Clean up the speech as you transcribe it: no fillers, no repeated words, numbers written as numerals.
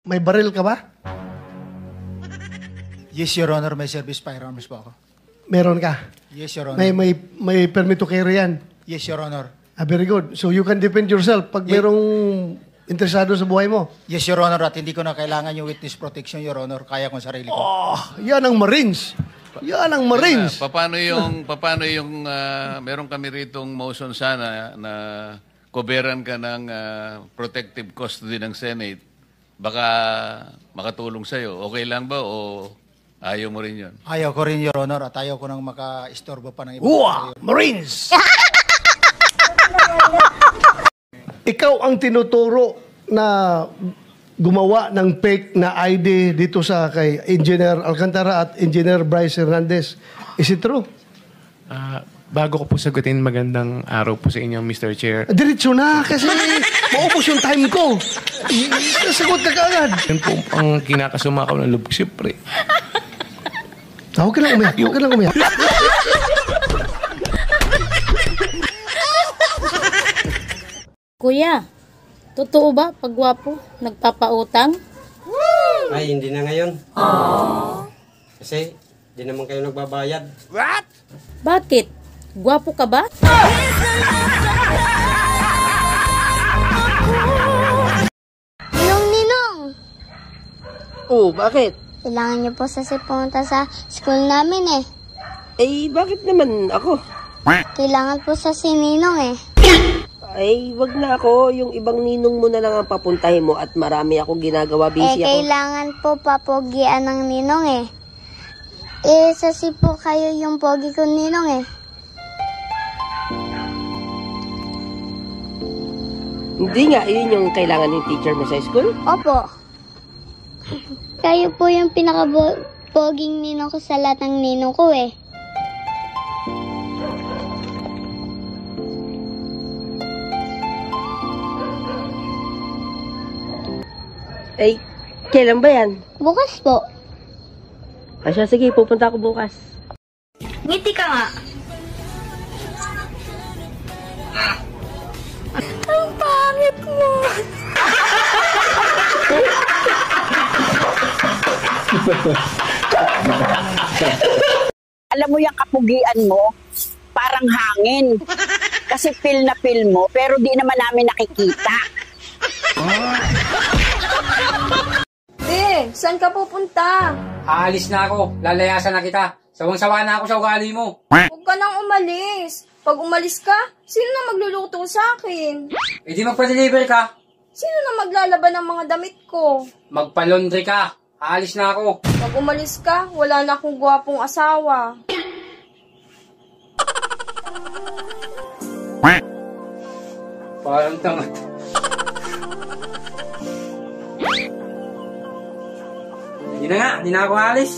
May baril ka ba? Yes, Your Honor. May service firearms po ako. Meron ka? Yes, Your Honor. May permit to carry yan? Yes, Your Honor. Very good. So you can defend yourself pag merong interesado sa buhay mo? Yes, Your Honor. At hindi ko na kailangan yung witness protection, Your Honor. Kaya kong sarili ko. Oh, yan ang Marines. Yan ang Marines. Paano yung meron kami ritong motion sana na koberan ka ng protective custody ng Senate. Baka makatulong sa'yo. Okay lang ba o ayaw mo rin yun? Ayaw ko rin, Your Honor. At ayaw ko nang maka-istorbo pa ng iba. Marines! Ikaw ang tinuturo na gumawa ng fake na ID dito sa kay Engineer Alcantara at Engineer Bryce Hernandez. Is it true? Bago ko po sagutin, magandang araw po sa inyo, Mr. Chair. Diretso na kasi maubos yung time ko. Sagot ka kaagad. Yan po ang kinakasumakaw ng loob, siyempre. Huwag ka lang umiyak. Huwag ka lang umiyak. Kuya, totoo ba pagwapo nagpapautang? Ay, hindi na ngayon. Kasi, di naman kayo nagbabayad. What? Bakit? Gwapo ka ba? Ninong! Oh, bakit? Kailangan niyo po kasi pumunta sa school namin eh. Eh, bakit naman ako? Kailangan po sa si Ninong eh. Ay, wag na ako. Yung ibang ninong mo na lang ang papuntahin mo at marami akong ginagawa. Busy ako. Kailangan po papogian ng Ninong eh. Sasi po kayo yung pogi ko Ninong eh. Hindi nga, yun yung kailangan ng teacher mo sa school? Opo. Kayo po yung pinaka-poging ninong ko sa lahat ng ninong ko eh. Ay, kailan ba yan? Bukas po. Asya, sige, pupunta ako bukas. Ngiti ka nga. Ang pangit mo. Alam mo yung kapugian mo, parang hangin. Kasi feel na feel mo, pero di naman namin nakikita. Saan ka pupunta? Aalis na ako. Lalayasan na kita. Sawang-sawa na ako sa ugali mo. Huwag ka nang umalis. Pag umalis ka, sino na magluluto sa akin? E di magpa-deliver ka. Sino na maglalaban ng mga damit ko? Magpa-laundry ka. Aalis na ako. Pag umalis ka, wala na akong gwapong asawa. Parang tangat. Hindi na nga, hindi na ako aalis.